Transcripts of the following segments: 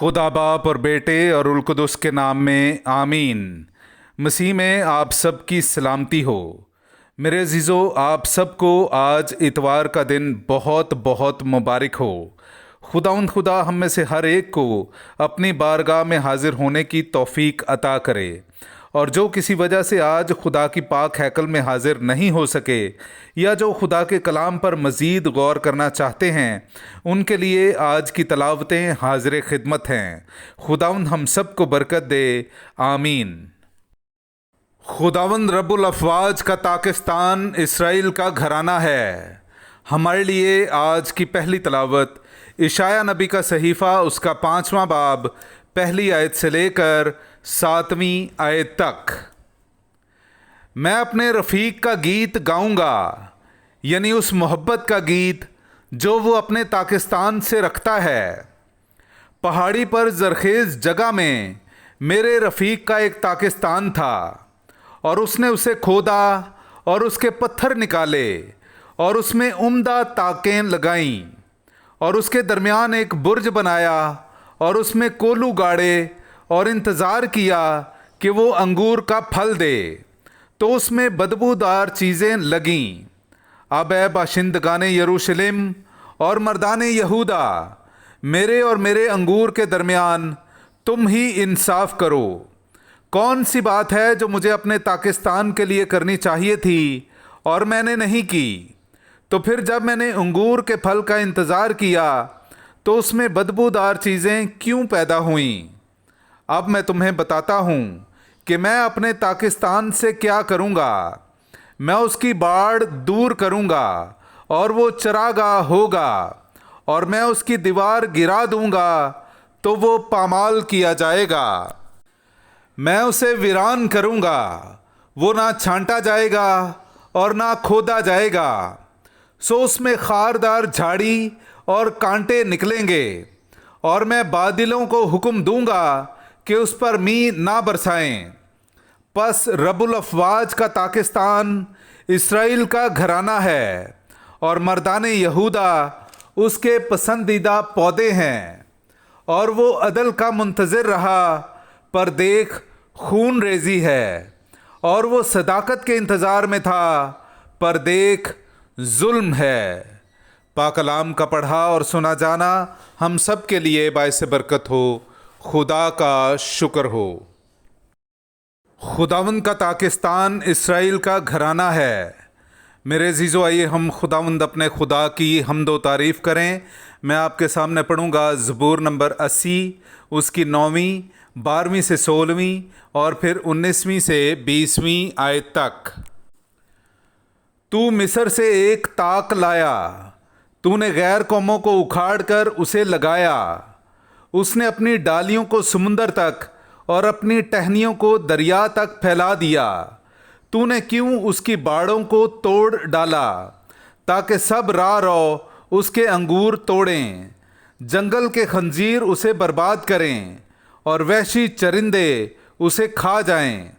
खुदा बाप और बेटे और उल कुदस के नाम में आमीन। मसीह में आप सब की सलामती हो। मेरे अजीज़ों, आप सबको आज इतवार का दिन बहुत बहुत मुबारक हो। खुदा हम में से हर एक को अपनी बारगाह में हाजिर होने की तौफीक अता करे, और जो किसी वजह से आज खुदा की पाक हैकल में हाजिर नहीं हो सके या जो खुदा के कलाम पर मज़ीद गौर करना चाहते हैं, उनके लिए आज की तलावतें हाजिर खिदमत हैं। खुदावंद हम सब को बरकत दे, आमीन। खुदावंद रब्बुल अफ़वाज का पाकिस्तान इसराइल का घराना है। हमारे लिए आज की पहली तलावत इशाया नबी का सहीफ़ा, उसका 5वां बाब, पहली आयत से लेकर 7वीं आयत तक। मैं अपने रफ़ीक का गीत गाऊंगा, यानी उस मोहब्बत का गीत जो वो अपने पाकिस्तान से रखता है। पहाड़ी पर ज़रखेज़ जगह में मेरे रफ़ीक का एक पाकिस्तान था, और उसने उसे खोदा और उसके पत्थर निकाले और उसमें उम्दा ताकें लगाईं, और उसके दरमियान एक बुर्ज बनाया और उसमें कोलू गाड़े और इंतज़ार किया कि वो अंगूर का फल दे, तो उसमें बदबूदार चीज़ें लगीं। अब ए बाशिंदगाने यरूशलेम और मर्दाने यहूदा, मेरे और मेरे अंगूर के दरमियान तुम ही इंसाफ करो। कौन सी बात है जो मुझे अपने पाकिस्तान के लिए करनी चाहिए थी और मैंने नहीं की? तो फिर जब मैंने अंगूर के फल का इंतज़ार किया तो उसमें बदबूदार चीज़ें क्यों पैदा हुईं? अब मैं तुम्हें बताता हूँ कि मैं अपने पाकिस्तान से क्या करूँगा। मैं उसकी बाड़ दूर करूँगा और वो चरागाह होगा, और मैं उसकी दीवार गिरा दूँगा तो वो पामाल किया जाएगा। मैं उसे वीरान करूँगा, वो ना छांटा जाएगा और ना खोदा जाएगा। सो उसमें खारदार झाड़ी और कांटे निकलेंगे, और मैं बादलों को हुक्म दूंगा कि उस पर मींह ना बरसाएं। पस रब्बुल अफ़वाज का पाकिस्तान इसराइल का घराना है, और मर्दाने यहूदा उसके पसंदीदा पौधे हैं। और वो अदल का मुंतज़िर रहा, पर देख खून रेजी है, और वो सदाकत के इंतज़ार में था, पर देख जुल्म है। पाक कलाम का पढ़ा और सुना जाना हम सब के लिए बाइस बरकत हो। खुदा का शुक्र हो। खुदावंद का पाकिस्तान इसराइल का घराना है। मेरे अजीज़ों, आइए हम खुदावंद अपने खुदा की हम्दो तारीफ़ करें। मैं आपके सामने पढ़ूंगा ज़बूर नंबर 80, उसकी 9वीं, 12वीं से 16वीं और फिर 19वीं से 20वीं आयत तक। तू मिस्र से एक ताक लाया, तूने गैर कौमों को उखाड़ कर उसे लगाया। उसने अपनी डालियों को समुंदर तक और अपनी टहनियों को दरिया तक फैला दिया। तूने क्यों उसकी बाड़ों को तोड़ डाला, ताकि सब राह रो उसके अंगूर तोड़ें। जंगल के खंजीर उसे बर्बाद करें और वहशी चरिंदे उसे खा जाएं।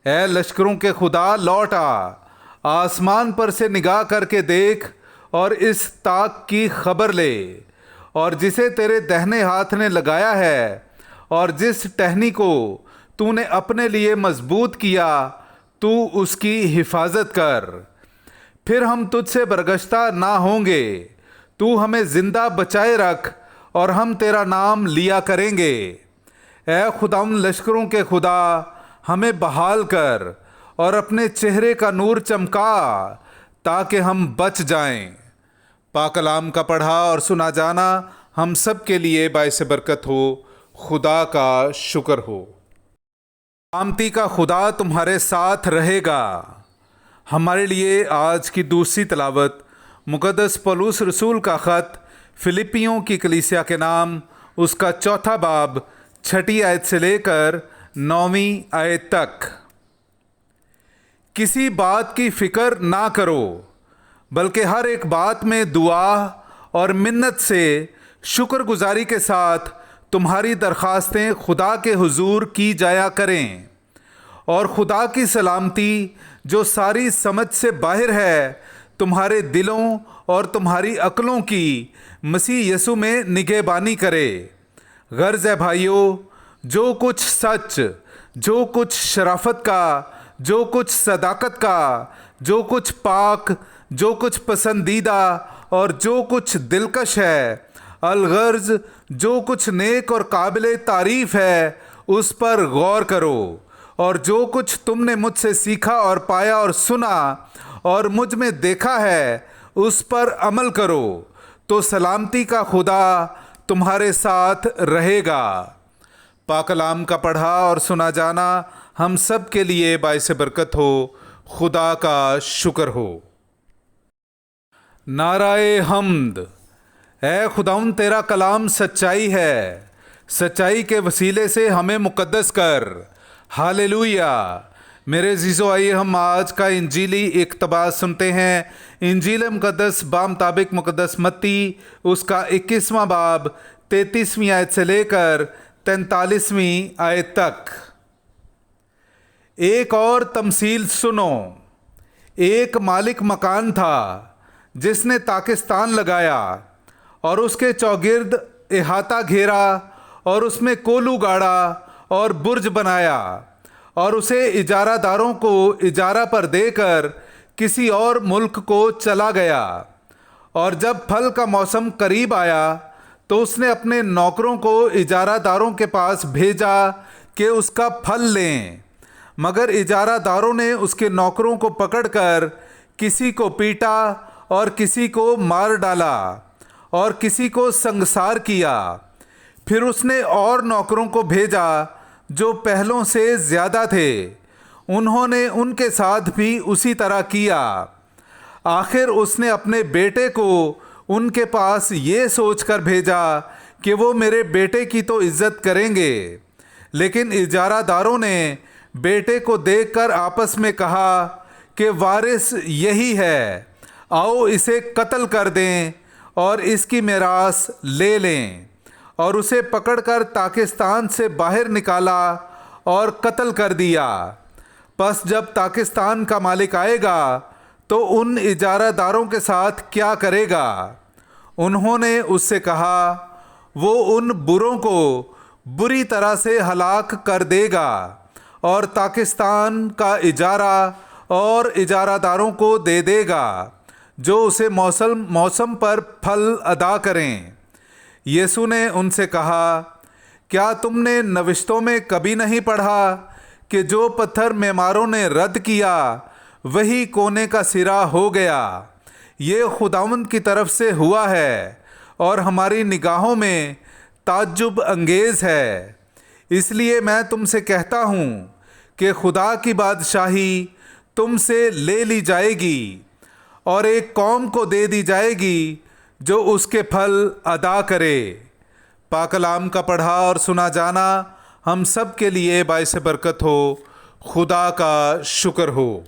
ए लश्करों के खुदा, लौट आ, आसमान पर से निगाह करके देख और इस ताक की खबर ले। और जिसे तेरे दाहिने हाथ ने लगाया है और जिस टहनी को तूने अपने लिए मजबूत किया, तू उसकी हिफाजत कर। फिर हम तुझसे बरगश्ता ना होंगे। तू हमें जिंदा बचाए रख और हम तेरा नाम लिया करेंगे। ए खुदाम लश्करों के खुदा, हमें बहाल कर और अपने चेहरे का नूर चमका, ताकि हम बच जाएं। पाक कलाम का पढ़ा और सुना जाना हम सब के लिए बाइस बरकत हो। खुदा का शुक्र हो। सलामती का खुदा तुम्हारे साथ रहेगा। हमारे लिए आज की दूसरी तलावत मुक़द्दस पौलुस रसूल का ख़त फिलिपियों की कलीसिया के नाम, उसका 4था बाब, 6ठी आयत से लेकर 9वीं आयत तक। किसी बात की फ़िक्र ना करो, बल्कि हर एक बात में दुआ और मिन्नत से शुक्रगुजारी के साथ तुम्हारी दरख्वास्तें खुदा के हुजूर की जाया करें। और खुदा की सलामती जो सारी समझ से बाहर है, तुम्हारे दिलों और तुम्हारी अक्लों की मसीह यसु में निगहबानी करे। غرض ہے بھائیوں، جو کچھ سچ، جو کچھ شرافت کا، جو کچھ صداقت کا، جو کچھ پاک، جو کچھ پسندیدہ اور جو کچھ دلکش ہے، الغرض جو کچھ نیک اور قابل تعریف ہے، اس پر غور کرو، اور جو کچھ تم نے مجھ سے سیکھا اور پایا اور سنا اور مجھ میں دیکھا ہے، اس پر عمل کرو، تو سلامتی کا خدا تمہارے ساتھ رہے گا۔ پاک کلام کا پڑھا اور سنا جانا ہم سب کے لیے باعث برکت ہو۔ خدا کا شکر ہو۔ نعرہ حمد۔ اے خداوند، تیرا کلام سچائی ہے، سچائی کے وسیلے سے ہمیں مقدس کر۔ ہاللویا۔ میرے عزیزو، آئیے ہم آج کا انجیلی اقتباس سنتے ہیں۔ انجیل مقدس بامطابق مقدس متی، اس کا 21واں باب 33ویں آیت سے لے کر 43ویں آیت تک۔ ایک اور تمثیل سنو۔ ایک مالک مکان تھا جس نے طاقستان لگایا اور اس کے چوگرد احاطہ گھیرا اور اس میں کولو گاڑا اور برج بنایا، اور اسے اجارہ داروں کو اجارہ پر دے کر کسی اور ملک کو چلا گیا۔ اور جب پھل کا موسم قریب آیا تو اس نے اپنے نوکروں کو اجارہ داروں کے پاس بھیجا کہ اس کا پھل لیں، مگر اجارہ داروں نے اس کے نوکروں کو پکڑ کر کسی کو پیٹا اور کسی کو مار ڈالا اور کسی کو سنگسار کیا۔ پھر اس نے اور نوکروں کو بھیجا جو پہلوں سے زیادہ تھے، انہوں نے ان کے ساتھ بھی اسی طرح کیا۔ آخر اس نے اپنے بیٹے کو ان کے پاس یہ سوچ کر بھیجا کہ وہ میرے بیٹے کی تو عزت کریں گے، لیکن اجارہ داروں نے بیٹے کو دیکھ کر آپس میں کہا کہ وارث یہی ہے، آؤ اسے قتل کر دیں اور اس کی میراث لے لیں، اور اسے پکڑ کر طاقستان سے باہر نکالا اور قتل کر دیا۔ پس جب طاقستان کا مالک آئے گا تو ان اجارہ داروں کے ساتھ کیا کرے گا؟ انہوں نے اس سے کہا، وہ ان بروں کو بری طرح سے ہلاک کر دے گا اور طاقستان کا اجارہ اور اجارہ داروں کو دے دے گا جو اسے موسم پر پھل ادا کریں۔ یسوع نے ان سے کہا، کیا تم نے نوشتوں میں کبھی نہیں پڑھا کہ جو پتھر معماروں نے رد کیا وہی کونے کا سرا ہو گیا؟ یہ خداوند کی طرف سے ہوا ہے اور ہماری نگاہوں میں تعجب انگیز ہے۔ اس لیے میں تم سے کہتا ہوں کہ خدا کی بادشاہی تم سے لے لی جائے گی اور ایک قوم کو دے دی جائے گی جو اس کے پھل ادا کرے۔ پاک کلام کا پڑھا اور سنا جانا ہم سب کے لیے باعث برکت ہو۔ خدا کا شکر ہو۔